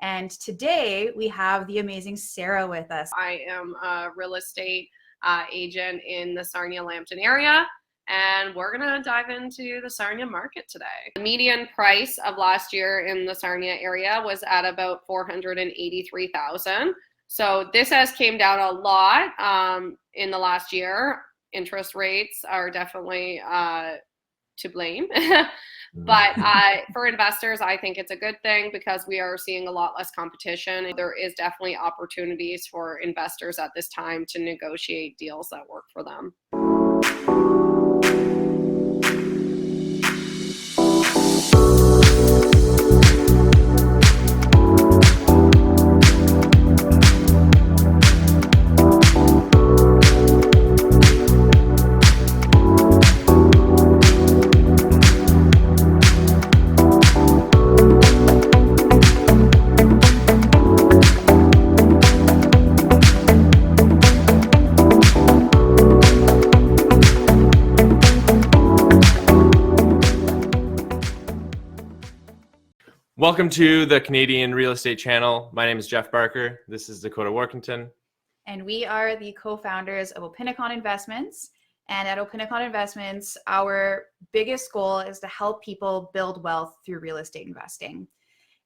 And today we have the amazing Sarah with us. I am a real estate agent in the Sarnia and Lambton area, and we're going to dive into the Sarnia market today. The median price of last year in the Sarnia area was at about $483,000. So this has came down a lot in the last year. Interest rates are definitely to blame. But for investors, I think it's a good thing because we are seeing a lot less competition. There is definitely opportunities for investors at this time to negotiate deals that work for them. Welcome to the Canadian Real Estate Channel. My name is Jeff Barker. This is Dakota Warkentin. And we are the co-founders of Opinicon Investments. And at Opinicon Investments, our biggest goal is to help people build wealth through real estate investing.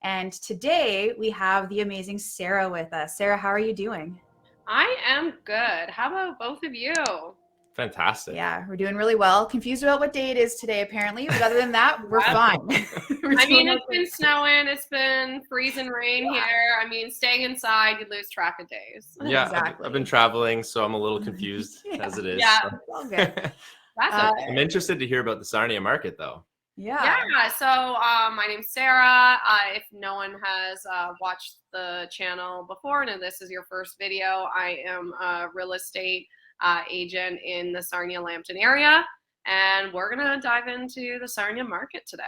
And today we have the amazing Sarah with us. Sarah, how are you doing? I am good. How about both of you? Fantastic. Yeah, we're doing really well. Confused about what day it is today, apparently. But other than that, we're fine. I mean, it's been snowing. It's been freezing rain here. I mean, staying inside, you lose track of days. Yeah, Exactly. I've been traveling, so I'm a little confused as it is. Yeah. So. All good. That's okay. I'm interested to hear about the Sarnia market, though. Yeah. So my name's Sarah. If no one has watched the channel before and this is your first video, I am a real estate agent in the Sarnia and Lambton area, and we're gonna dive into the Sarnia market today.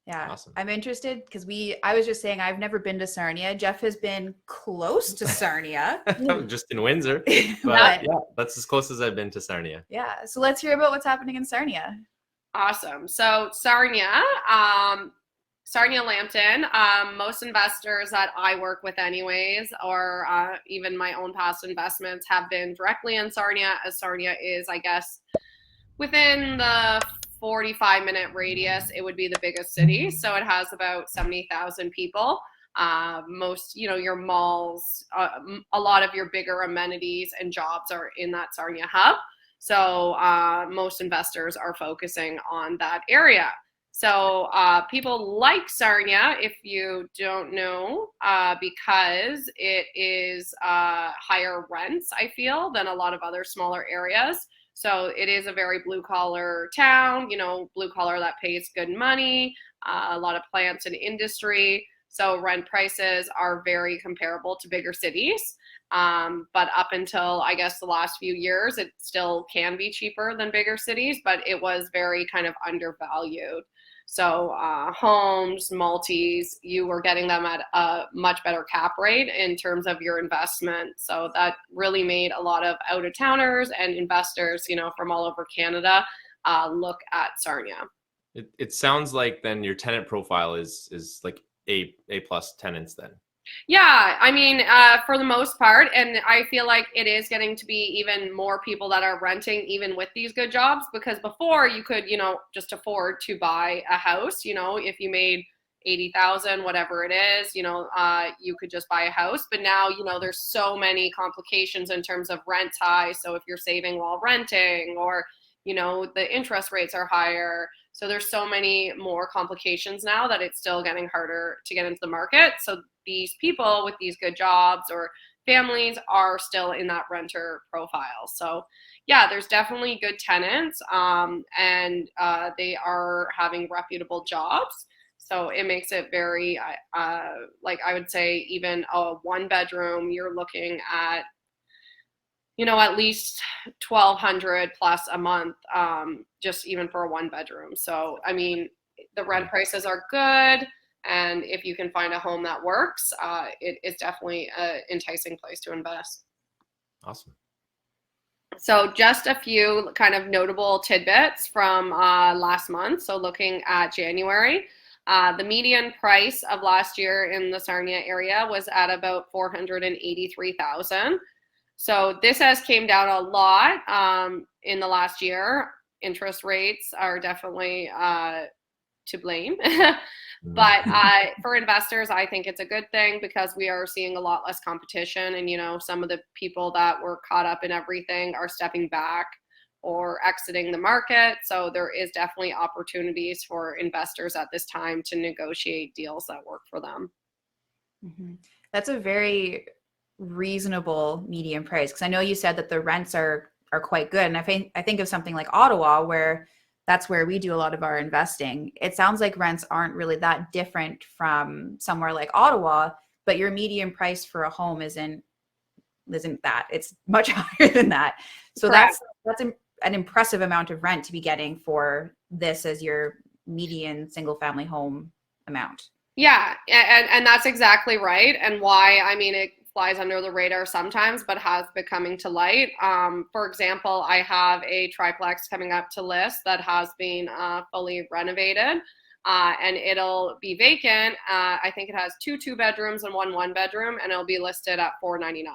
Yeah, Awesome. I'm interested because I was just saying I've never been to Sarnia. Jeff has been close to Sarnia. Just in Windsor, but But- yeah, that's as close as I've been to Sarnia. Yeah, so let's hear about what's happening in Sarnia. Awesome. So Sarnia and Lambton, most investors that I work with anyways, or even my own past investments have been directly in Sarnia, as Sarnia is, I guess, within the 45-minute radius, it would be the biggest city. So it has about 70,000 people. Most, your malls, a lot of your bigger amenities and jobs are in that Sarnia hub. So most investors are focusing on that area. So people like Sarnia, if you don't know, because it is higher rents, I feel, than a lot of other smaller areas. So it is a very blue-collar town, blue-collar that pays good money, a lot of plants and industry. So rent prices are very comparable to bigger cities. But up until, I guess, the last few years, it still can be cheaper than bigger cities, but it was very kind of undervalued. So homes, multis, you were getting them at a much better cap rate in terms of your investment. So that really made a lot of out-of-towners and investors, from all over Canada look at Sarnia. It sounds like then your tenant profile is like A plus tenants then. Yeah, I mean, for the most part, and I feel like it is getting to be even more people that are renting even with these good jobs, because before you could, just afford to buy a house, if you made 80,000, whatever it is, you could just buy a house. But now, there's so many complications in terms of rent high. So if you're saving while renting, or, the interest rates are higher. So there's so many more complications now that it's still getting harder to get into the market. So these people with these good jobs or families are still in that renter profile. So yeah, there's definitely good tenants, and they are having reputable jobs. So it makes it very, like I would say, even a 1-bedroom, you're looking at, at least $1,200 plus a month, just even for a 1-bedroom. So, I mean, the rent prices are good. And if you can find a home that works, it is definitely an enticing place to invest. Awesome. So just a few kind of notable tidbits from last month. So looking at January, The median price of last year in the Sarnia area was at about $483,000. So this has came down a lot in the last year. Interest rates are definitely to blame. But for investors, I think it's a good thing because we are seeing a lot less competition. And, you know, some of the people that were caught up in everything are stepping back or exiting the market. So there is definitely opportunities for investors at this time to negotiate deals that work for them. Mm-hmm. That's a very reasonable median price, because I know you said that the rents are quite good. And I think of something like Ottawa, where that's where we do a lot of our investing. It sounds like rents aren't really that different from somewhere like Ottawa, but your median price for a home isn't that. It's much higher than that. So Correct. that's an impressive amount of rent to be getting for this as your median single family home amount. Yeah, and that's exactly right. And why, I mean, it flies under the radar sometimes, but has been coming to light. For example, I have a triplex coming up to list that has been fully renovated, and it'll be vacant. I think it has two bedrooms and one bedroom, and it'll be listed at $499.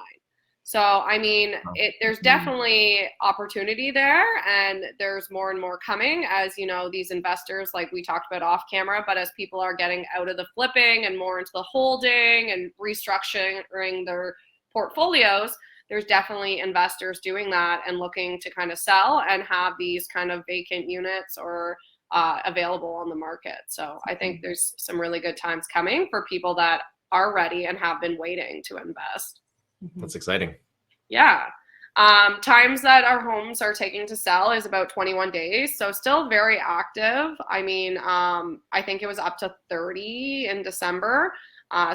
So, I mean, there's definitely opportunity there, and there's more and more coming as, you know, these investors, like we talked about off camera, but as people are getting out of the flipping and more into the holding and restructuring their portfolios, there's definitely investors doing that and looking to kind of sell and have these kind of vacant units or available on the market. So I think there's some really good times coming for people that are ready and have been waiting to invest. That's exciting. Yeah. Times that our homes are taking to sell is about 21 days. So still very active. I mean, I think it was up to 30 in December.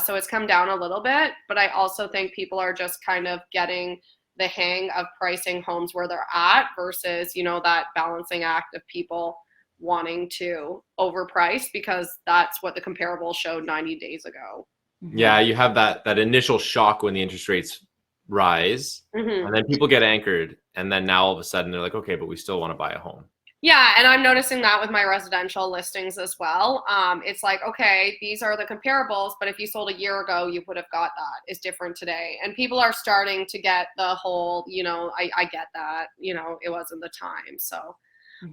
So it's come down a little bit, but I also think people are just kind of getting the hang of pricing homes where they're at versus, you know, that balancing act of people wanting to overprice because that's what the comparable showed 90 days ago. Yeah, you have that initial shock when the interest rates rise, and then people get anchored, and then now all of a sudden they're like, okay, but we still want to buy a home. Yeah, and I'm noticing that with my residential listings as well. It's like, okay, these are the comparables, but if you sold a year ago, you would have got that. It's different today. And people are starting to get the whole, you know, I get that, you know, it wasn't the time. So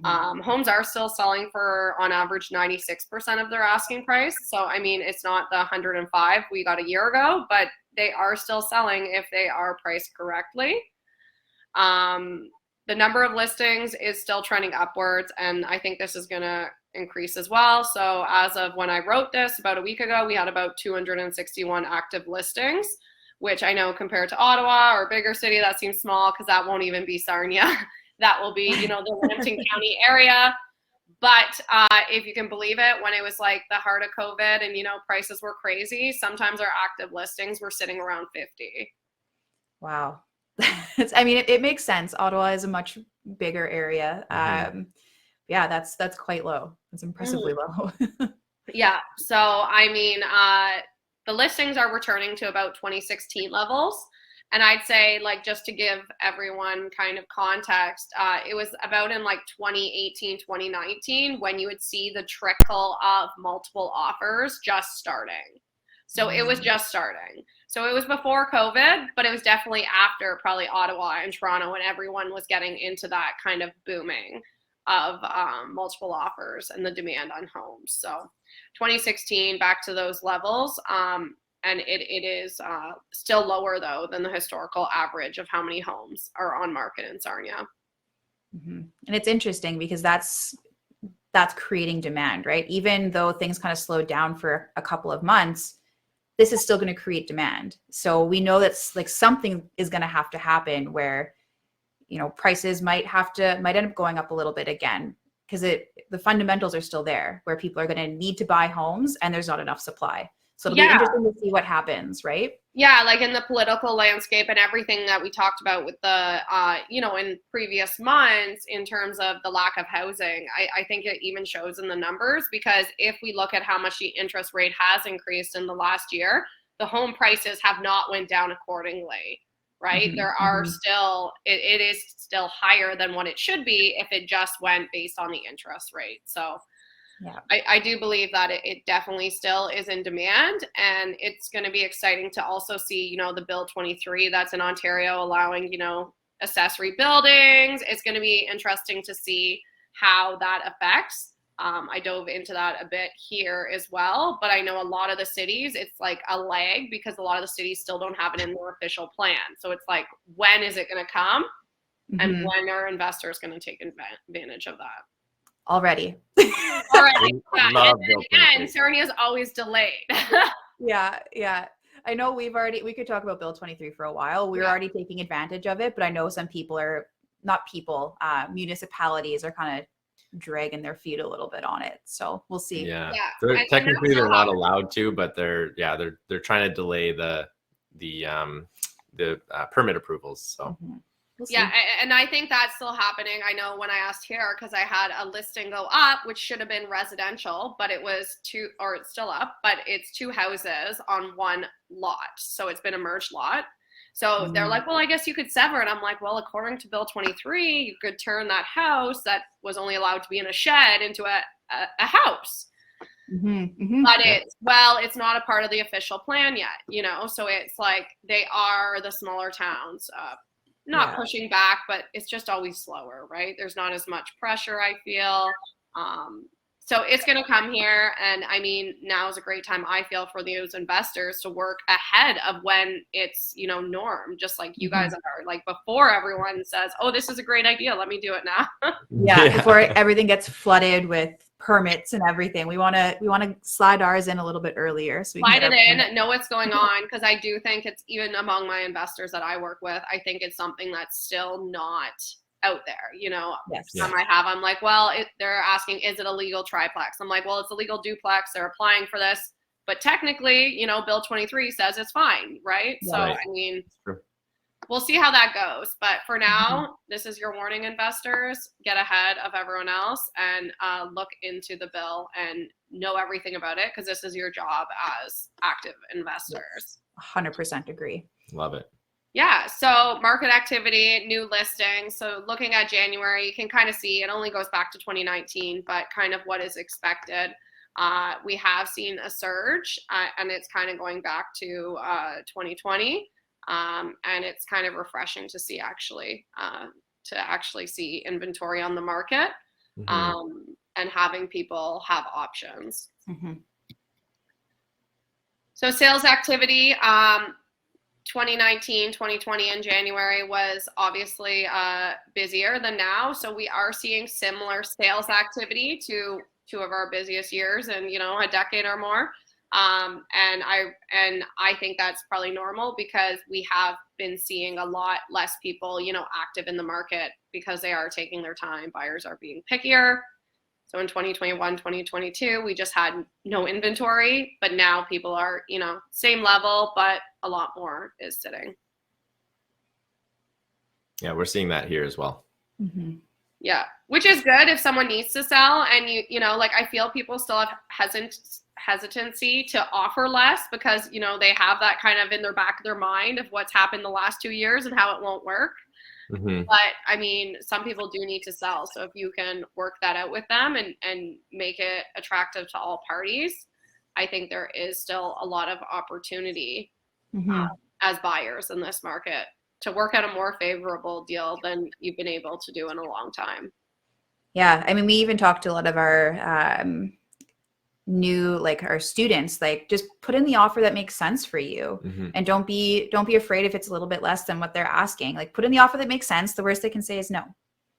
homes are still selling for, on average, 96% of their asking price. So, I mean, it's not the 105 we got a year ago, but they are still selling if they are priced correctly. The number of listings is still trending upwards, and I think this is going to increase as well. So as of when I wrote this about a week ago, we had about 261 active listings, which I know compared to Ottawa or a bigger city, that seems small because that won't even be Sarnia. That will be, you know, the Lambton County area. But if you can believe it, when it was like the heart of COVID and, you know, prices were crazy, sometimes our active listings were sitting around 50. Wow. I mean, it makes sense. Ottawa is a much bigger area. Yeah, that's quite low. It's impressively low. Yeah. So, I mean, the listings are returning to about 2016 levels. And I'd say, like, just to give everyone kind of context, it was about in like 2018, 2019 when you would see the trickle of multiple offers just starting. So it was just starting. So it was before COVID, but it was definitely after probably Ottawa and Toronto when everyone was getting into that kind of booming of multiple offers and the demand on homes. So 2016 back to those levels. And it is still lower, though, than the historical average of how many homes are on market in Sarnia. And it's interesting because that's creating demand, right? Even though things kind of slowed down for a couple of months, this is still going to create demand. So we know that's like something is going to have to happen where, you know, prices might end up going up a little bit again because the fundamentals are still there where people are going to need to buy homes and there's not enough supply. So it'll be interesting to see what happens, right? Yeah, like in the political landscape and everything that we talked about with the, you know, in previous months in terms of the lack of housing, I think it even shows in the numbers because if we look at how much the interest rate has increased in the last year, the home prices have not went down accordingly, right? There are still, it is still higher than what it should be if it just went based on the interest rate. So Yeah. I do believe that it definitely still is in demand, and it's going to be exciting to also see, you know, the Bill 23 that's in Ontario allowing, you know, accessory buildings. It's going to be interesting to see how that affects. I dove into that a bit here as well, but I know a lot of the cities, it's like a lag because a lot of the cities still don't have it in their official plan. So it's like, when is it going to come? And when are investors going to take advantage of that? Already. Already. Yeah. And again, Sarnia is always delayed. Yeah. I know we could talk about Bill 23 for a while. We're already taking advantage of it, but I know some municipalities are kind of dragging their feet a little bit on it. So we'll see. Yeah. Technically they're not allowed to, but they're trying to delay the permit approvals. So we'll see. Yeah, and I think that's still happening. I know when I asked here, because I had a listing go up, which should have been residential, but it was it's still up, but it's 2 houses on 1 lot. So it's been a merged lot. So they're like, well, I guess you could sever. And I'm like, well, according to Bill 23, you could turn that house that was only allowed to be in a shed into a house. But it's not a part of the official plan yet, you know? So it's like, they are the smaller towns, not pushing back, but it's just always slower, right? There's not as much pressure, I feel. So it's going to come here. And I mean, now is a great time, I feel, for those investors to work ahead of when it's, you know, norm, just like you guys are, like, before everyone says, oh, this is a great idea, let me do it now. Before everything gets flooded with permits and everything. We want to slide ours in a little bit earlier. So we slide it in, know what's going on, because I do think it's, even among my investors that I work with, I think it's something that's still not out there, you know. I'm like, well, they're asking, is it a legal triplex? I'm like, well, it's a legal duplex. They're applying for this, but technically, you know, Bill 23 says it's fine, right? So I mean, we'll see how that goes. But for now, this is your warning, investors. Get ahead of everyone else and look into the bill and know everything about it, because this is your job as active investors. 100% agree. Love it. Yeah, so market activity, new listings. So looking at January, you can kind of see it only goes back to 2019, but kind of what is expected. We have seen a surge, and it's kind of going back to 2020. And it's kind of refreshing to see actually see inventory on the market, and having people have options. So sales activity, 2019, 2020 in January was obviously busier than now. So we are seeing similar sales activity to 2 of our busiest years in, you know, a decade or more. And I think that's probably normal, because we have been seeing a lot less people, you know, active in the market because they are taking their time. Buyers are being pickier. So in 2021, 2022, we just had no inventory, but now people are, you know, same level, but a lot more is sitting. Yeah, we're seeing that here as well. Yeah, which is good if someone needs to sell, and you know, like, I feel people still have hesitancy to offer less, because, you know, they have that kind of in their back of their mind of what's happened the last 2 years and how it won't work. But I mean, some people do need to sell. So if you can work that out with them and make it attractive to all parties, I think there is still a lot of opportunity as buyers in this market to work out a more favorable deal than you've been able to do in a long time. Yeah. I mean, we even talked to a lot of our our students, like, just put in the offer that makes sense for you, and don't be afraid if it's a little bit less than what they're asking. Like, put in the offer that makes sense. The worst they can say is no.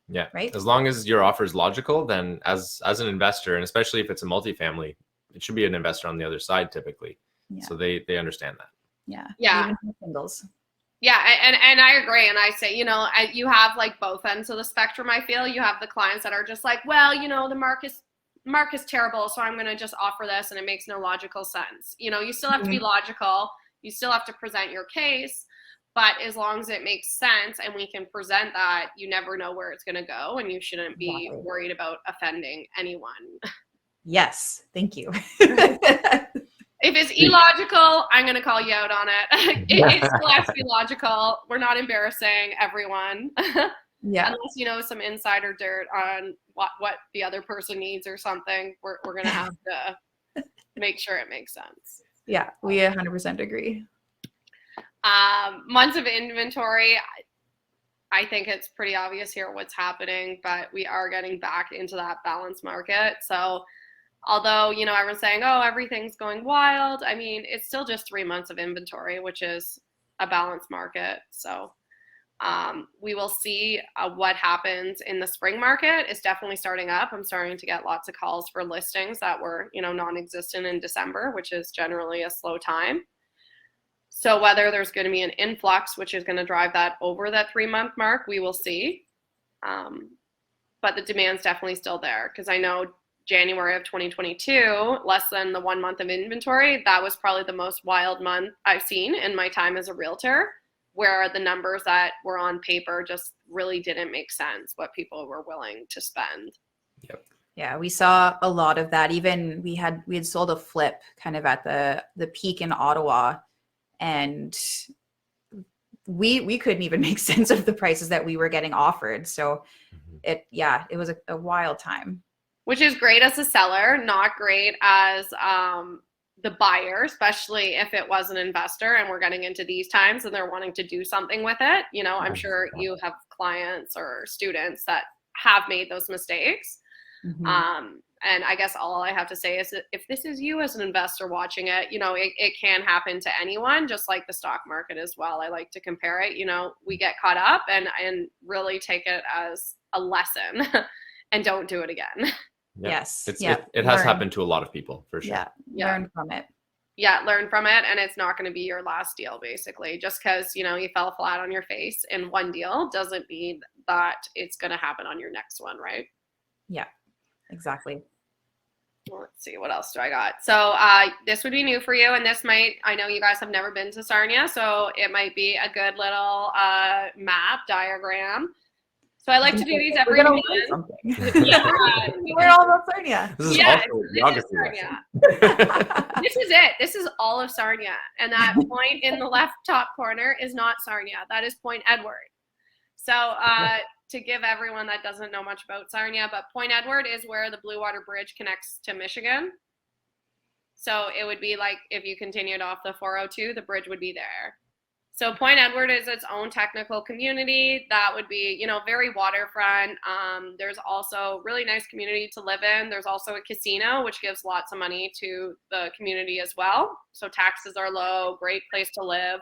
Yeah. Right. As long as your offer is logical, then as an investor, and especially if it's a multifamily, it should be an investor on the other side typically. So they understand that. Yeah. Even singles. Yeah, and I agree. And I say, you know, you have like both ends of the spectrum. I feel you have the clients that are just like, well, you know, the market's terrible, so I'm going to just offer this, and it makes no logical sense. You know, you still have to be logical. You still have to present your case, but as long as it makes sense and we can present that, you never know where it's going to go, and you shouldn't be worried about offending anyone. Yes, thank you. If it's illogical, I'm going to call you out on it. It still has to be logical. We're not embarrassing everyone. Yeah. Unless you know some insider dirt on what the other person needs or something, we're going to have to make sure it makes sense. Yeah, we 100% agree. Months of inventory, I think it's pretty obvious here what's happening, but we are getting back into that balanced market. So although, you know, everyone's saying, oh, everything's going wild, I mean, it's still just 3 months of inventory, which is a balanced market. So we will see what happens in the spring market. It's definitely starting up. I'm starting to get lots of calls for listings that were, you know, non-existent in December, which is generally a slow time. So whether there's going to be an influx, which is going to drive that over that 3-month mark, we will see. But the demand's definitely still there, because I know January of 2022, less than the 1 month of inventory, that was probably the most wild month I've seen in my time as a realtor, where the numbers that were on paper just really didn't make sense, what people were willing to spend. Yep. Yeah, we saw a lot of that. Even we had sold a flip kind of at the peak in Ottawa, and we couldn't even make sense of the prices that we were getting offered. So it was a wild time. Which is great as a seller, not great as the buyer, especially if it was an investor and we're getting into these times and they're wanting to do something with it. You know, I'm sure you have clients or students that have made those mistakes. Mm-hmm. And I guess all I have to say is that if this is you as an investor watching it, you know, it can happen to anyone, just like the stock market as well. I like to compare it. You know, we get caught up and really take it as a lesson and don't do it again. Yeah. Yes. It has happened to a lot of people, for sure. Yeah. Learn from it. Yeah, learn from it. And it's not going to be your last deal, basically. Just because, you know, you fell flat on your face in one deal doesn't mean that it's going to happen on your next one, right? Yeah, exactly. Well, let's see, what else do I got? So this would be new for you, and this might, I know you guys have never been to Sarnia, so it might be a good little map diagram. So I like to do these every month. Yeah, we're all about Sarnia. This is also geography lesson. This is it. This is all of Sarnia, and that point in the left top corner is not Sarnia. That is Point Edward. So to give everyone that doesn't know much about Sarnia, but Point Edward is where the Blue Water Bridge connects to Michigan. So it would be like if you continued off the 402, the bridge would be there. So Point Edward is its own technical community that would be, you know, very waterfront. There's also really nice community to live in. There's also a casino, which gives lots of money to the community as well. So taxes are low, great place to live.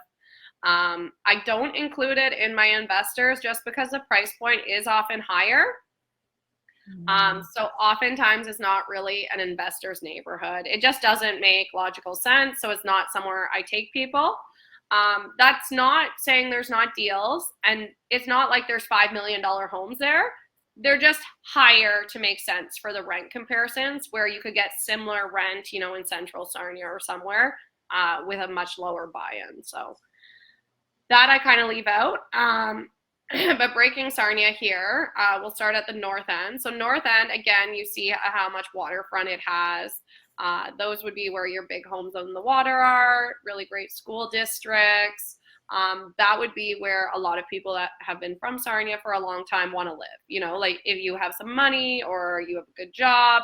I don't include it in my investors just because the price point is often higher. So oftentimes it's not really an investor's neighborhood. It just doesn't make logical sense. So it's not somewhere I take people. That's not saying there's not deals, and it's not like there's $5 million homes there. They're just higher to make sense for the rent comparisons, where you could get similar rent, you know, in central Sarnia or somewhere with a much lower buy-in. So that I kind of leave out. But breaking Sarnia here, we'll start at the north end. So north end, again, you see how much waterfront it has. Those would be where your big homes on the water are, really great school districts. That would be where a lot of people that have been from Sarnia for a long time want to live. You know, like if you have some money or you have a good job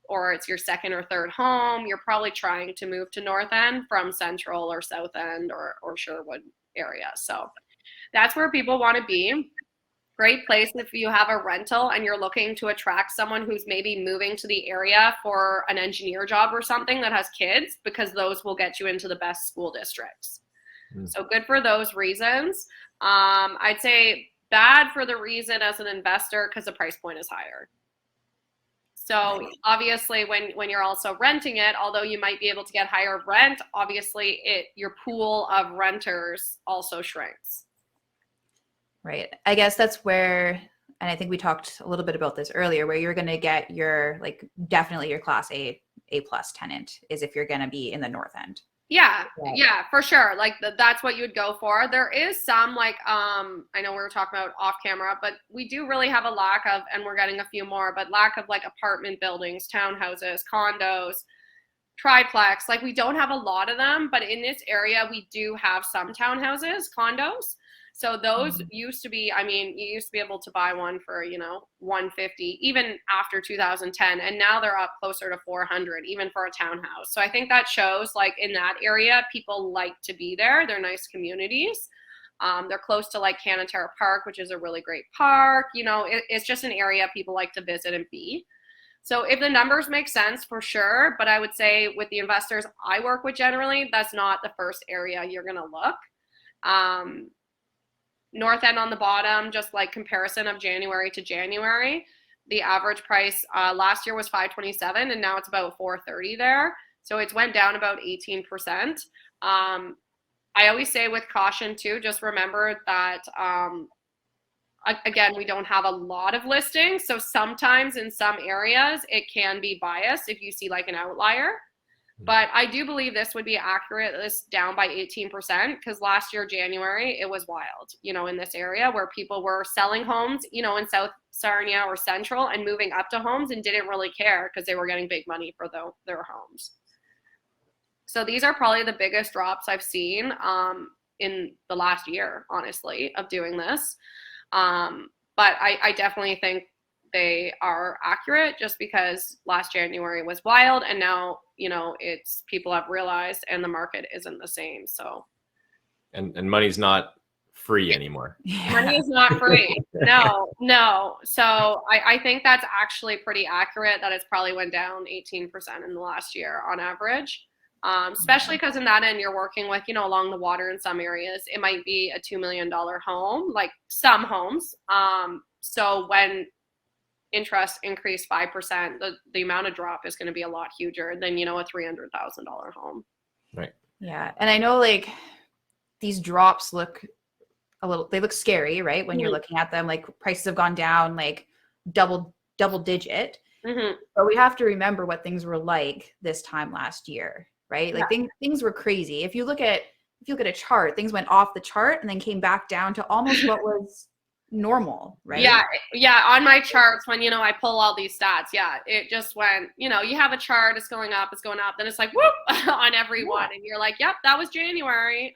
or it's your second or third home, you're probably trying to move to North End from Central or South End or Sherwood area. So that's where people want to be. Great place if you have a rental and you're looking to attract someone who's maybe moving to the area for an engineer job or something that has kids, because those will get you into the best school districts. So good for those reasons. I'd say bad for the reason as an investor because the price point is higher. So obviously when you're also renting it, although you might be able to get higher rent, obviously your pool of renters also shrinks. Right. I guess that's where, and I think we talked a little bit about this earlier, where you're going to get your, like, definitely your class A plus tenant is if you're going to be in the North End. Yeah, for sure. Like that's what you would go for. There is some like, I know we were talking about off camera, but we do really have a lack of, and we're getting a few more, but lack of like apartment buildings, townhouses, condos, triplex. Like we don't have a lot of them, but in this area, we do have some townhouses, condos. So those used to be, I mean, you used to be able to buy one for, you know, 150, even after 2010. And now they're up closer to 400, even for a townhouse. So I think that shows, like, in that area, people like to be there. They're nice communities. They're close to, like, Canatara Park, which is a really great park. You know, it's just an area people like to visit and be. So if the numbers make sense, for sure. But I would say with the investors I work with generally, that's not the first area you're going to look. North End on the bottom, just like comparison of January to January. The average price last year was $527, and now it's about $430 there. So it's went down about 18%. I always say with caution too, just remember that, again, we don't have a lot of listings. So sometimes in some areas it can be biased if you see like an outlier. But I do believe this would be accurate. This down by 18%, because last year, January, it was wild, you know, in this area where people were selling homes, you know, in South Sarnia or Central and moving up to homes and didn't really care because they were getting big money for their homes. So these are probably the biggest drops I've seen in the last year, honestly, of doing this. But I definitely think they are accurate just because last January was wild, and now, you know, it's people have realized and the market isn't the same. So and money's not free anymore. Money is not free. No. So I think that's actually pretty accurate, that it's probably went down 18% in the last year on average. Especially because in that end you're working with, you know, along the water in some areas, it might be a $2 million home, like some homes. So when interest increased 5%, the amount of drop is going to be a lot huger than, you know, a $300,000 home. Right. Yeah. And I know, like, these drops look they look scary, right? When you're looking at them, like, prices have gone down like double digit. But we have to remember what things were like this time last year, right? Like, things were crazy. If you look at a chart, things went off the chart and then came back down to almost what was normal, right? Yeah. On my charts, when, you know, I pull all these stats, it just went, you know, you have a chart, it's going up, then it's like, whoop, on every one. And you're like, yep, that was January.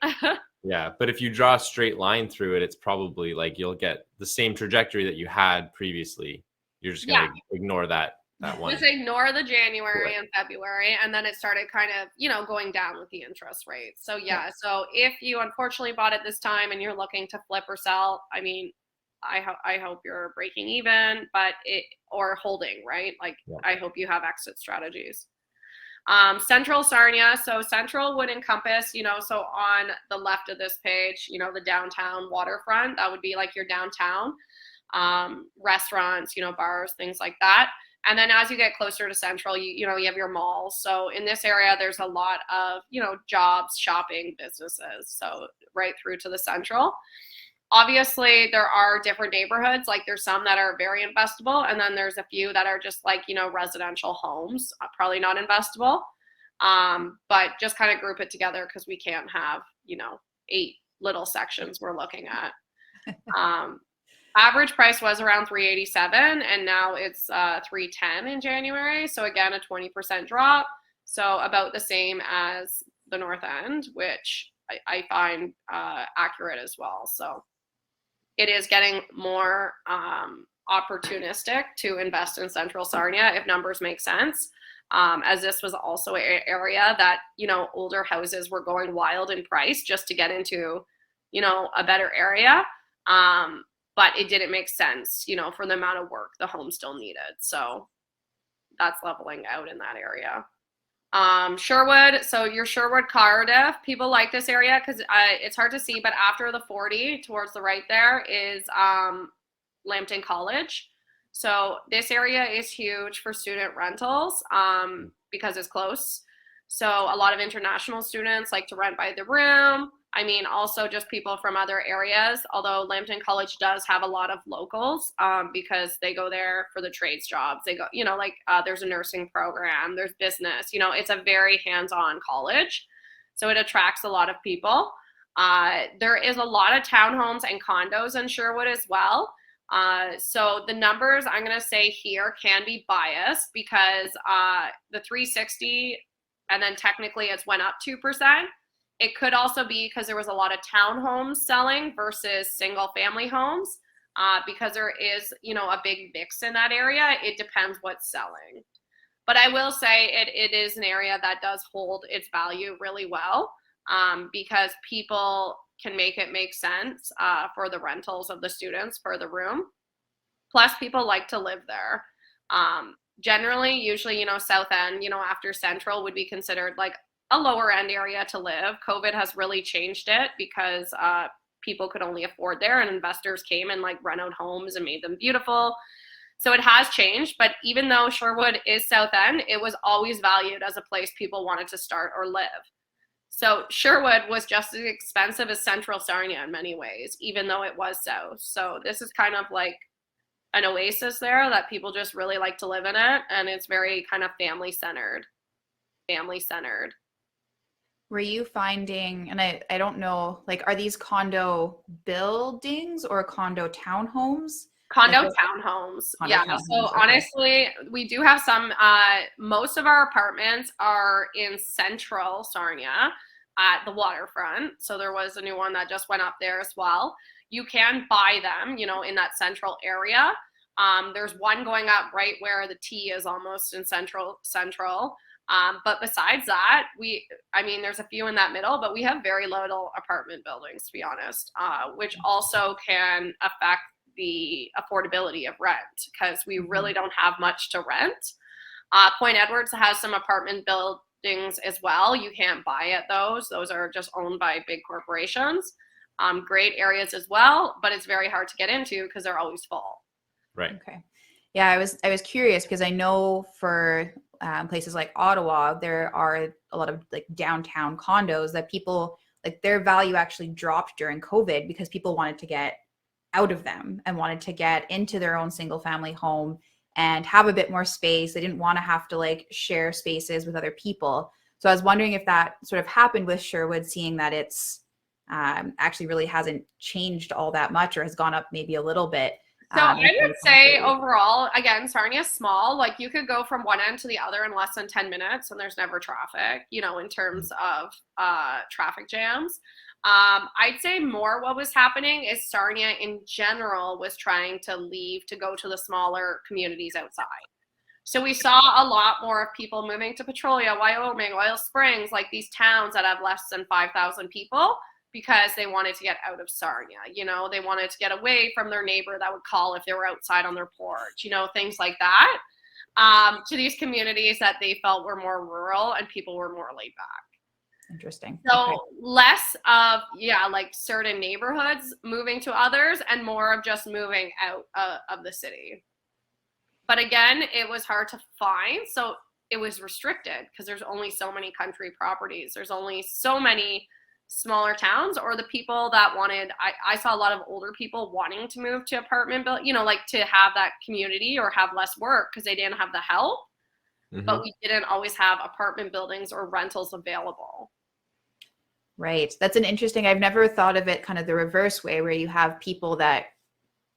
Yeah. But if you draw a straight line through it, it's probably like you'll get the same trajectory that you had previously. You're just going to ignore that one. Just ignore the January and February, and then it started kind of, you know, going down with the interest rates. So so if you unfortunately bought it this time and you're looking to flip or sell, I mean, I hope you're breaking even, or holding, right? Like, I hope you have exit strategies. Central Sarnia. So Central would encompass, you know, so on the left of this page, you know, the downtown waterfront, that would be like your downtown, restaurants, you know, bars, things like that. And then as you get closer to Central, you know, you have your malls. So in this area, there's a lot of, you know, jobs, shopping, businesses. So right through to the Central. Obviously, there are different neighborhoods. Like, there's some that are very investable, and then there's a few that are just like, you know, residential homes, probably not investable. But just kind of group it together because we can't have, you know, 8 little sections we're looking at. Average price was around $387, and now it's $310 in January. So again, a 20% drop. So about the same as the North End, which I find accurate as well. So it is getting more opportunistic to invest in Central Sarnia if numbers make sense, as this was also an area that, you know, older houses were going wild in price just to get into, you know, a better area. But it didn't make sense, you know, for the amount of work the home still needed. So that's leveling out in that area. Sherwood, so your Sherwood Cardiff, people like this area because it's hard to see, but after the 40 towards the right there is Lambton College. So this area is huge for student rentals because it's close. So a lot of international students like to rent by the room. I mean, also just people from other areas, although Lambton College does have a lot of locals because they go there for the trades jobs. They go, you know, like there's a nursing program, there's business, you know, it's a very hands-on college. So it attracts a lot of people. There is a lot of townhomes and condos in Sherwood as well. So the numbers I'm going to say here can be biased because the 360, and then technically it's went up 2%. It could also be because there was a lot of townhomes selling versus single family homes. Because there is, a big mix in that area. It depends what's selling. But I will say it is an area that does hold its value really well, because people can make it make sense for the rentals of the students for the room. Plus, people like to live there. Generally, usually, South End, after Central would be considered like a lower end area to live. COVID has really changed it because people could only afford there, and investors came and like rented homes and made them beautiful. So it has changed, but even though Sherwood is South End, it was always valued as a place people wanted to start or live. So Sherwood was just as expensive as Central Sarnia in many ways, even though it was south. So this is kind of like an oasis there that people just really like to live in it, and it's very kind of family centered. Were you finding, and I don't know, like, are these condo buildings or condo townhomes? Condo townhomes. Yeah. So honestly, we do have some, most of our apartments are in Central Sarnia at the waterfront. So there was a new one that just went up there as well. You can buy them, in that central area. There's one going up right where the T is almost in Central. But besides that, there's a few in that middle, but we have very little apartment buildings, to be honest, which also can affect the affordability of rent because we really don't have much to rent. Point Edwards has some apartment buildings as well. You can't buy at those. Those are just owned by big corporations. Great areas as well, but it's very hard to get into because they're always full. Right. Okay. Yeah, I was curious because I know for places like Ottawa, there are a lot of like downtown condos that people, like, their value actually dropped during COVID because people wanted to get out of them and wanted to get into their own single family home and have a bit more space. They didn't want to have to like share spaces with other people. So I was wondering if that sort of happened with Sherwood, seeing that it's actually really hasn't changed all that much or has gone up maybe a little bit. So I would say overall, again, Sarnia is small. Like you could go from one end to the other in less than 10 minutes and there's never traffic, in terms of traffic jams. I'd say more what was happening is Sarnia in general was trying to leave to go to the smaller communities outside. So we saw a lot more of people moving to Petrolia, Wyoming, Oil Springs, like these towns that have less than 5,000 people because they wanted to get out of Sarnia. They wanted to get away from their neighbor that would call if they were outside on their porch, things like that, to these communities that they felt were more rural and people were more laid back. Interesting. So okay. Less of, like certain neighborhoods moving to others and more of just moving out of the city. But again, it was hard to find. So it was restricted because there's only so many country properties. There's only so many smaller towns, or the people that wanted, I saw a lot of older people wanting to move to apartment build, like to have that community or have less work because they didn't have the help. Mm-hmm. But we didn't always have apartment buildings or rentals available. Right. That's an interesting, I've never thought of it kind of the reverse way where you have people that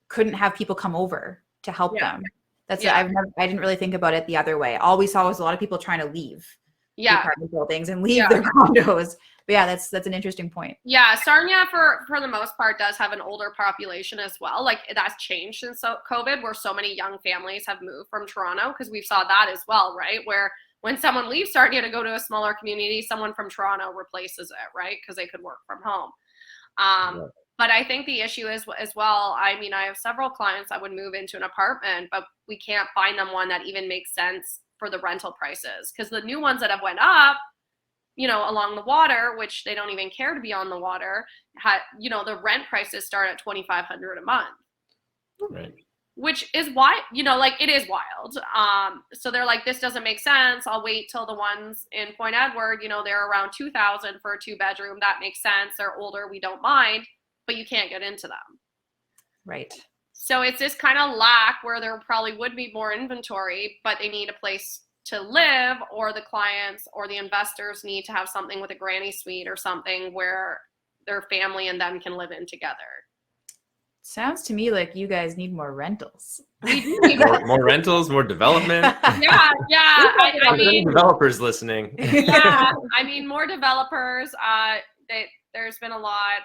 couldn't have people come over to help them. That's I didn't really think about it the other way. All we saw was a lot of people trying to leave the apartment buildings and leave their condos. But yeah, that's an interesting point. Yeah, Sarnia for the most part does have an older population as well. Like that's changed since COVID, where so many young families have moved from Toronto because we saw that as well, right? Where when someone leaves Sarnia to go to a smaller community, someone from Toronto replaces it, right? Because they could work from home. But I think the issue is as well, I have several clients that would move into an apartment, but we can't find them one that even makes sense for the rental prices. Because the new ones that have went up, along the water, which they don't even care to be on the water, the rent prices start at $2,500 a month. Right. Which is why, it is wild. So they're like, this doesn't make sense. I'll wait till the ones in Point Edward, they're around $2,000 for a 2-bedroom. That makes sense. They're older. We don't mind, but you can't get into them. Right. So it's this kind of lack where there probably would be more inventory, but they need a place to live, or the clients or the investors need to have something with a granny suite or something where their family and them can live in together. Sounds to me like you guys need more rentals. We do need more rentals, more development. Yeah. I mean, developers listening. Yeah, more developers. there's been a lot.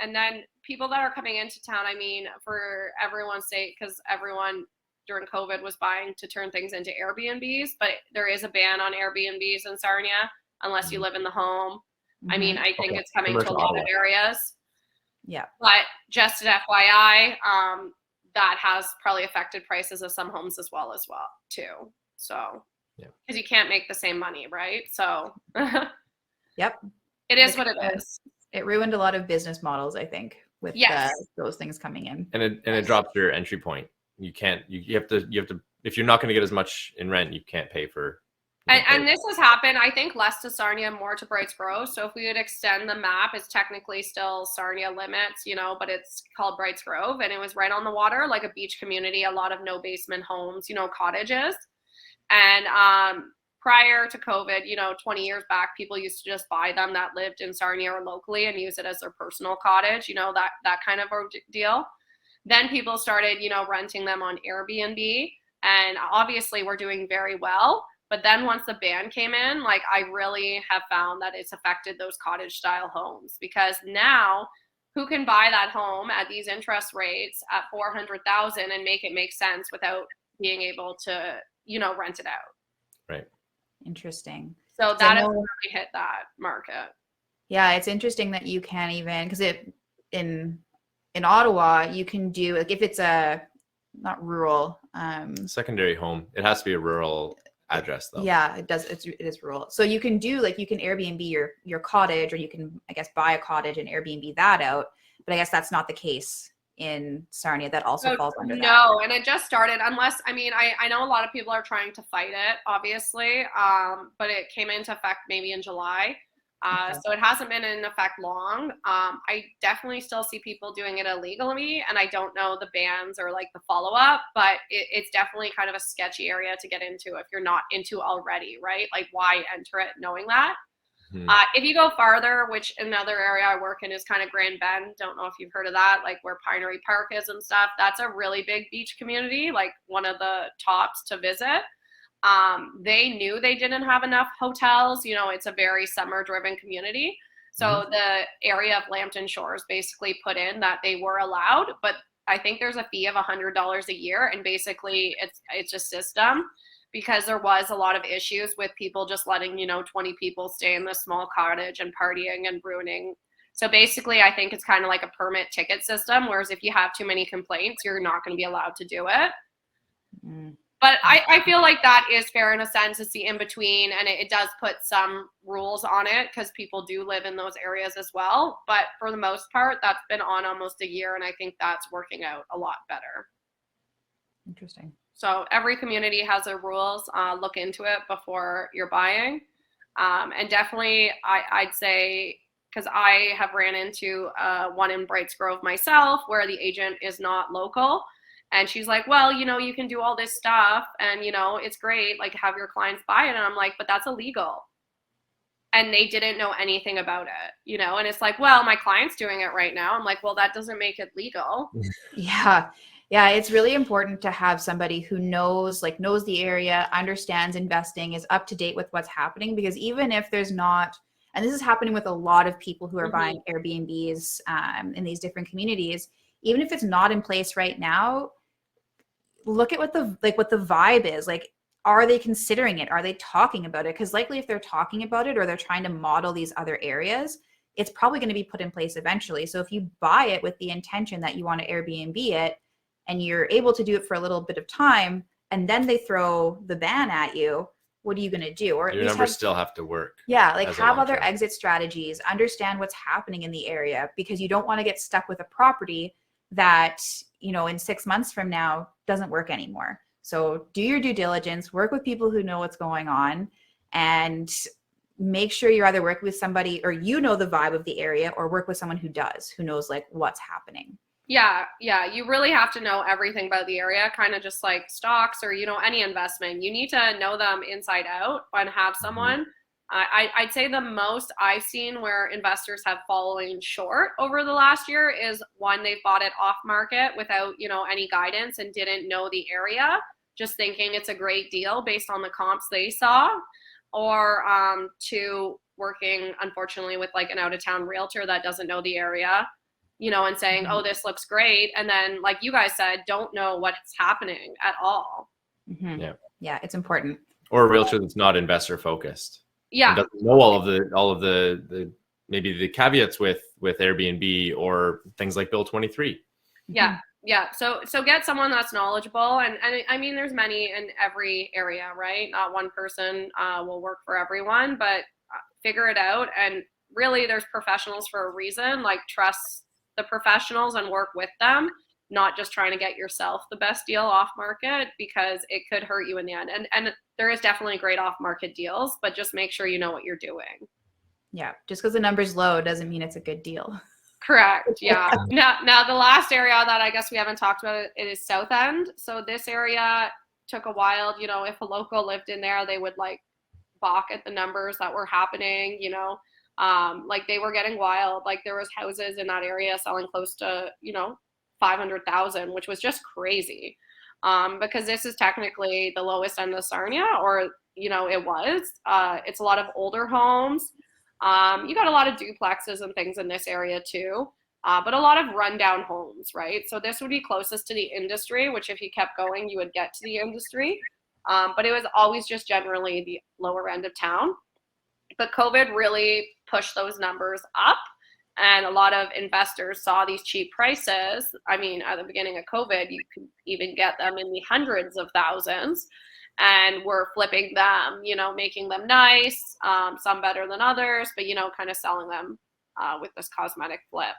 And then people that are coming into town, I mean, for everyone's sake, because everyone during COVID was buying to turn things into Airbnbs, but there is a ban on Airbnbs in Sarnia unless you live in the home. I mean, I think it's coming to a lot of areas. Yeah. But just an FYI, that has probably affected prices of some homes as well too. So, because you can't make the same money, right? So, yep, it is what it is. It ruined a lot of business models, I think, with those things coming in. And it drops your entry point. You can't. You have to. If you're not going to get as much in rent, you can't pay for. And this has happened, I think, less to Sarnia, more to Brights Grove. So if we would extend the map, it's technically still Sarnia limits, but it's called Brights Grove, and it was right on the water, like a beach community, a lot of no basement homes, cottages. And prior to COVID, 20 years back, people used to just buy them that lived in Sarnia or locally and use it as their personal cottage, that kind of deal. Then people started, renting them on Airbnb, and obviously we're doing very well. But then once the ban came in, like, I really have found that it's affected those cottage style homes, because now who can buy that home at these interest rates at $400,000 and make it make sense without being able to, rent it out? Right. Interesting. So that has really hit that market. Yeah, it's interesting that you can't even, because in Ottawa, you can do, like, if it's a not rural secondary home, it has to be a rural address though. Yeah, it does. It is rural. So you can do, like, you can Airbnb your cottage, or you can, I guess, buy a cottage and Airbnb that out. But I guess that's not the case in Sarnia. That also falls under that. No, and it just started, unless, I mean, I know a lot of people are trying to fight it, obviously, but it came into effect maybe in July. So it hasn't been in effect long. I definitely still see people doing it illegally, and I don't know the bans or like the follow-up, but it's definitely kind of a sketchy area to get into if you're not into already, right? Like, why enter it knowing that? If you go farther, which another area I work in is kind of Grand Bend, don't know if you've heard of that, like where Pinery Park is and stuff. That's a really big beach community, like one of the tops to visit. They knew they didn't have enough hotels. It's a very summer driven community. So the area of Lambton Shores basically put in that they were allowed, but I think there's a fee of $100 a year. And basically it's a system, because there was a lot of issues with people just letting, 20 people stay in this small cottage and partying and ruining. So basically I think it's kind of like a permit ticket system, whereas if you have too many complaints, you're not going to be allowed to do it. But I feel like that is fair in a sense. It's the in-between, and it does put some rules on it because people do live in those areas as well. But for the most part, that's been on almost a year, and I think that's working out a lot better. Interesting. So every community has their rules. Look into it before you're buying. And definitely, I'd say, because I have ran into one in Brights Grove myself where the agent is not local. And she's like, well, you can do all this stuff and, it's great, like, have your clients buy it. And I'm like, but that's illegal. And they didn't know anything about it, and it's like, well, my client's doing it right now. I'm like, well, that doesn't make it legal. Yeah. Yeah. It's really important to have somebody who knows the area, understands investing, is up to date with what's happening, because even if there's not, and this is happening with a lot of people who are buying Airbnbs in these different communities, even if it's not in place right now, look at what the vibe is. Like, are they considering it? Are they talking about it? Because likely if they're talking about it or they're trying to model these other areas, it's probably going to be put in place eventually. So if you buy it with the intention that you want to Airbnb it, and you're able to do it for a little bit of time, and then they throw the ban at you, what are you going to do? Or your numbers still have to work. Yeah, like, have other exit strategies, understand what's happening in the area, because you don't want to get stuck with a property that, in 6 months from now doesn't work anymore. So do your due diligence, work with people who know what's going on, and make sure you're either working with somebody, or the vibe of the area, or work with someone who knows like what's happening. Yeah. You really have to know everything about the area, kind of just like stocks or, any investment. You need to know them inside out and have someone. I'd say the most I've seen where investors have fallen short over the last year is one, they bought it off market without, any guidance and didn't know the area, just thinking it's a great deal based on the comps they saw. or to working, unfortunately, with like an out-of-town realtor that doesn't know the area, you know, and saying, oh, this looks great. And then, like you guys said, don't know what's happening at all. Mm-hmm. Yeah, it's important. Or a realtor that's not investor focused. Yeah. And doesn't know all of the maybe the caveats with Airbnb or things like Bill 23. Yeah. Yeah. So get someone that's knowledgeable. And I mean, there's many in every area, right? Not one person will work for everyone, but figure it out. And really, there's professionals for a reason. Like, trust the professionals and work with them, not just trying to get yourself the best deal off market, because it could hurt you in the end. And there is definitely great off market deals, but just make sure you know what you're doing. Yeah. Just because the number's low doesn't mean it's a good deal. Correct. Yeah. Now the last area that I guess we haven't talked about, it is South End. So this area took a while. You know, if a local lived in there, they would like balk at the numbers that were happening, you know, like they were getting wild. Like there was houses in that area selling close to, you know, 500,000, which was just crazy. Because this is technically the lowest end of Sarnia, or, you know, it was. It's a lot of older homes. You got a lot of duplexes and things in this area too, but a lot of rundown homes, right? So this would be closest to the industry, which if you kept going, you would get to the industry. But it was always just generally the lower end of town. But COVID really pushed those numbers up, and a lot of investors saw these cheap prices. I mean, at the beginning of COVID, you could even get them in the hundreds of thousands, and we're flipping them, you know, making them nice, some better than others, but, you know, kind of selling them with this cosmetic flip.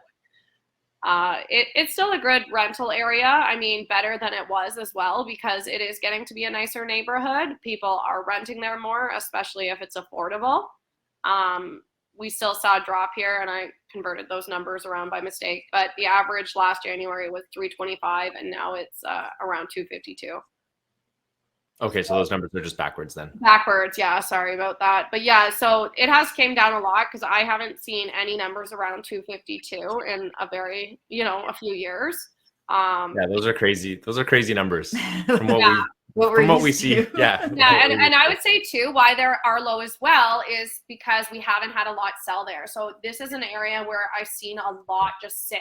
It's still a good rental area. I mean, better than it was as well, because it is getting to be a nicer neighborhood. People are renting there more, especially if it's affordable. We still saw a drop here, and I converted those numbers around by mistake, but the average last January was 325, and now it's around 252. Okay, so those numbers are just backwards then. Backwards, yeah, sorry about that. But yeah, so it has came down a lot, because I haven't seen any numbers around 252 in a very, you know, a few years. Yeah, those are crazy. Those are crazy numbers from what what we see. Yeah. Yeah, and I would say too, why there are low as well is because we haven't had a lot sell there. So this is an area where I've seen a lot just sit.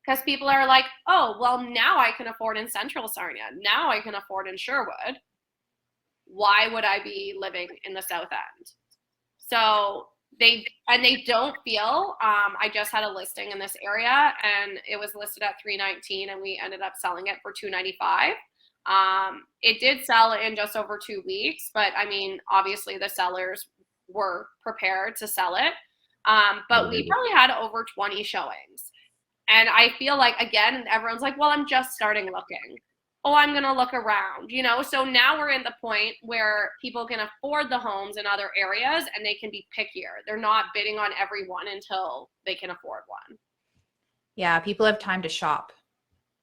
Because people are like, oh, well, now I can afford in Central Sarnia. Now I can afford in Sherwood. Why would I be living in the South End? So they don't feel, I just had a listing in this area, and it was listed at $319, and we ended up selling it for $295. It did sell in just over 2 weeks, but I mean, obviously the sellers were prepared to sell it. But we probably had over 20 showings. And I feel like, again, everyone's like, well, I'm just starting looking. Oh, I'm going to look around, you know? So now we're in the point where people can afford the homes in other areas, and they can be pickier. They're not bidding on every one until they can afford one. Yeah, people have time to shop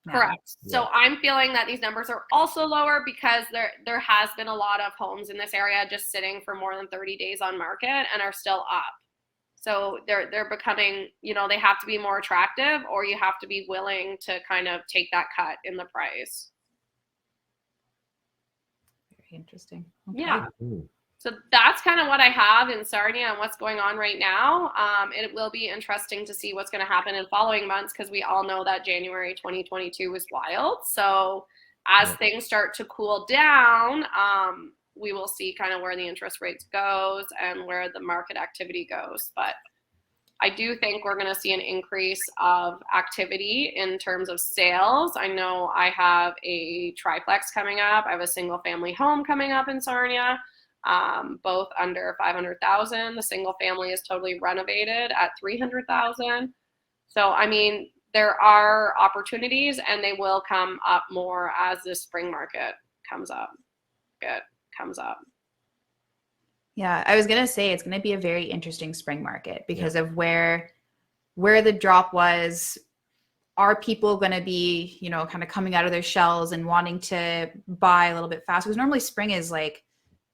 now. Correct. Yeah. So I'm feeling that these numbers are also lower because there has been a lot of homes in this area just sitting for more than 30 days on market and are still up. So they're becoming, you know, they have to be more attractive, or you have to be willing to kind of take that cut in the price. Very interesting. Okay. Yeah. So that's kind of what I have in Sarnia and what's going on right now. It will be interesting to see what's going to happen in following months, because we all know that January 2022 was wild. So as things start to cool down, we will see kind of where the interest rates goes and where the market activity goes. But I do think we're going to see an increase of activity in terms of sales. I know I have a triplex coming up. I have a single family home coming up in Sarnia, both under 500,000. The single family is totally renovated at 300,000. So, I mean, there are opportunities, and they will come up more as the spring market comes up. Yeah, I was going to say it's going to be a very interesting spring market because of where the drop was. Are people going to be, you know, kind of coming out of their shells and wanting to buy a little bit faster? Because normally spring is like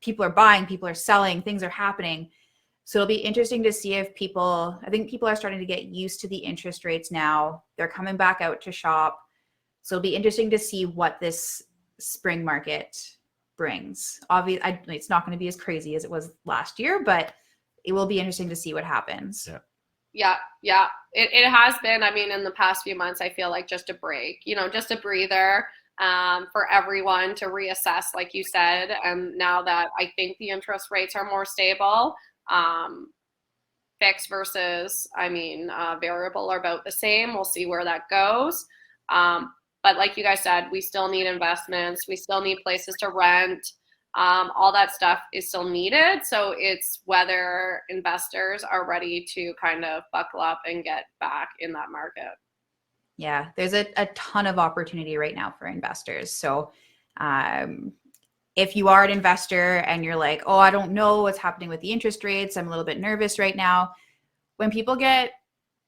people are buying, people are selling, things are happening. So it'll be interesting to see if I think people are starting to get used to the interest rates now. They're coming back out to shop. So it'll be interesting to see what this spring market brings. Obviously, it's not going to be as crazy as it was last year, but it will be interesting to see what happens. Yeah. It has been, I mean, in the past few months, I feel like just a break, just a breather for everyone to reassess, like you said. And now that I think the interest rates are more stable, fixed versus, variable are about the same. We'll see where that goes. But like you guys said, we still need investments. We still need places to rent. All that stuff is still needed. So it's whether investors are ready to kind of buckle up and get back in that market. Yeah, there's a ton of opportunity right now for investors. So if you are an investor and you're like, oh, I don't know what's happening with the interest rates, I'm a little bit nervous right now. When people get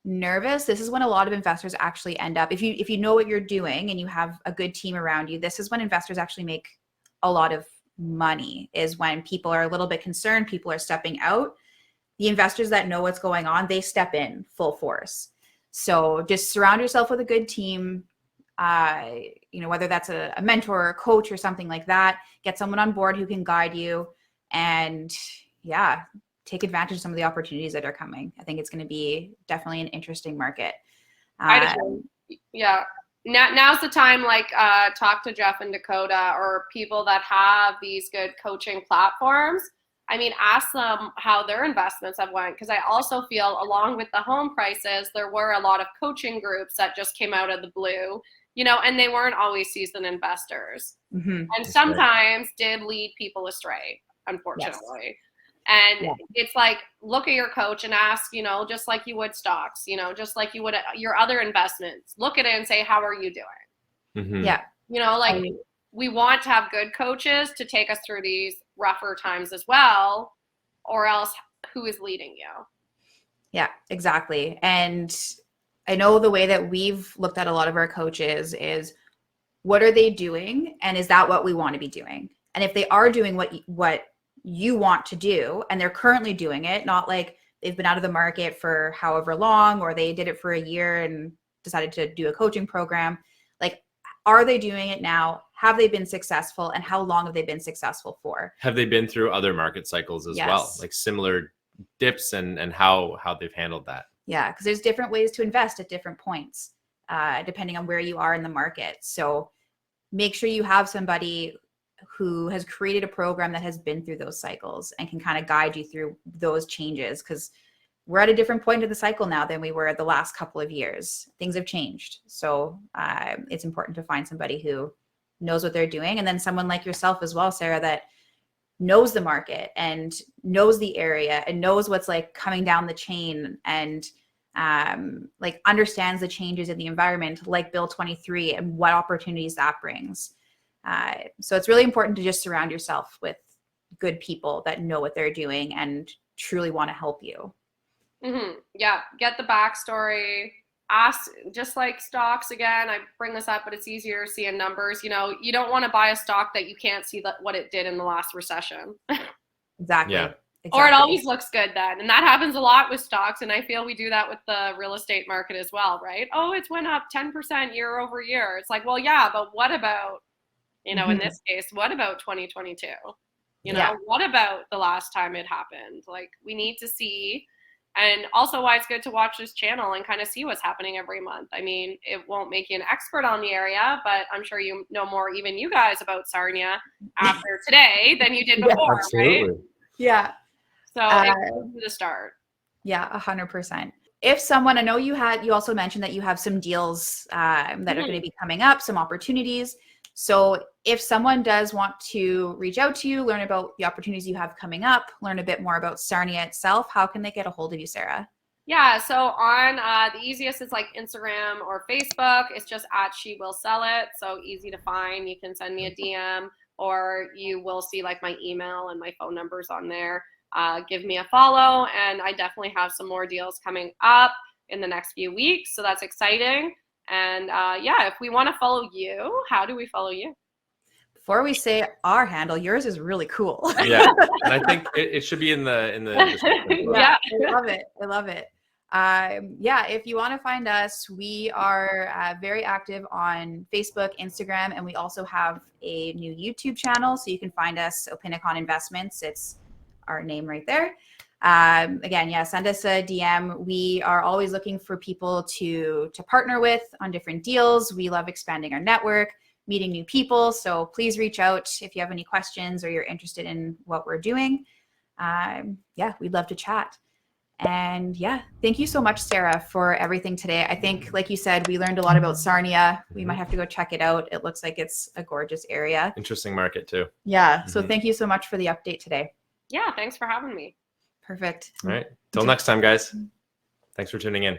nervous, this is when a lot of investors actually end up, if you know what you're doing and you have a good team around you, this is when investors actually make a lot of money, is when people are a little bit concerned, people are stepping out. The investors that know what's going on, they step in full force. So just surround yourself with a good team, whether that's a mentor or a coach or something like that. Get someone on board who can guide you, and take advantage of some of the opportunities that are coming. I think it's going to be definitely an interesting market. Yeah. Now's the time, talk to Jeff and Dakota or people that have these good coaching platforms. Ask them how their investments have went, because I also feel along with the home prices, there were a lot of coaching groups that just came out of the blue, and they weren't always seasoned investors. Mm-hmm. And sometimes did lead people astray, unfortunately. Yes. And it's like, look at your coach and ask, just like you would stocks, just like you would your other investments, look at it and say, how are you doing? Mm-hmm. Yeah. We want to have good coaches to take us through these rougher times as well, or else who is leading you? Yeah, exactly. And I know the way that we've looked at a lot of our coaches is, what are they doing? And is that what we want to be doing? And if they are doing what you want to do, and they're currently doing it, not like they've been out of the market for however long, or they did it for a year and decided to do a coaching program, are they doing it now? Have they been successful? And how long have they been successful for? Have they been through other market cycles as well, like similar dips, and how they've handled that? Yeah, because there's different ways to invest at different points, depending on where you are in the market. So make sure you have somebody who has created a program that has been through those cycles and can kind of guide you through those changes, because we're at a different point of the cycle now than we were the last couple of years. Things have changed. So it's important to find somebody who knows what they're doing. And then someone like yourself as well, Sarah, that knows the market and knows the area and knows what's coming down the chain, and understands the changes in the environment, like Bill 23 and what opportunities that brings. So it's really important to just surround yourself with good people that know what they're doing and truly want to help you. Mm-hmm. Yeah. Get the backstory. Ask, just like stocks, again, I bring this up, but it's easier to see in numbers. You don't want to buy a stock that you can't see what it did in the last recession. Exactly. Yeah. Or it always looks good then. And that happens a lot with stocks. And I feel we do that with the real estate market as well, right? Oh, it's went up 10% year over year. It's like, well, yeah, but what about, mm-hmm. in this case, what about 2022? What about the last time it happened? We need to see. And also why it's good to watch this channel and kind of see what's happening every month. It won't make you an expert on the area, but I'm sure you know more, even you guys, about Sarnia after today than you did before, right? Yeah. So it's to the start. Yeah, 100%. If someone, I know you also mentioned that you have some deals that are going to be coming up, some opportunities. So if someone does want to reach out to you, learn about the opportunities you have coming up, learn a bit more about Sarnia itself, how can they get a hold of you, Sarah? Yeah, so on the easiest is Instagram or Facebook. It's just at She Will Sell It. So easy to find. You can send me a DM, or you will see my email and my phone numbers on there. Give me a follow, and I definitely have some more deals coming up in the next few weeks. So that's exciting. And if we want to follow you, how do we follow you? Before we say our handle, yours is really cool. Yeah, and I think it should be in the description. Yeah, I love it. Yeah, if you want to find us, we are very active on Facebook, Instagram, and we also have a new YouTube channel. So you can find us, Opinicon Investments. It's our name right there. Again, yeah, send us a DM. We are always looking for people to partner with on different deals. We love expanding our network, meeting new people. So please reach out if you have any questions or you're interested in what we're doing. Yeah, we'd love to chat. And yeah, thank you so much, Sarah, for everything today. I think, like you said, we learned a lot about Sarnia. We might have to go check it out. It looks like it's a gorgeous area. Interesting market too. Yeah. So thank you so much for the update today. Yeah, thanks for having me. Perfect. All right. Till next time, guys. Thanks for tuning in.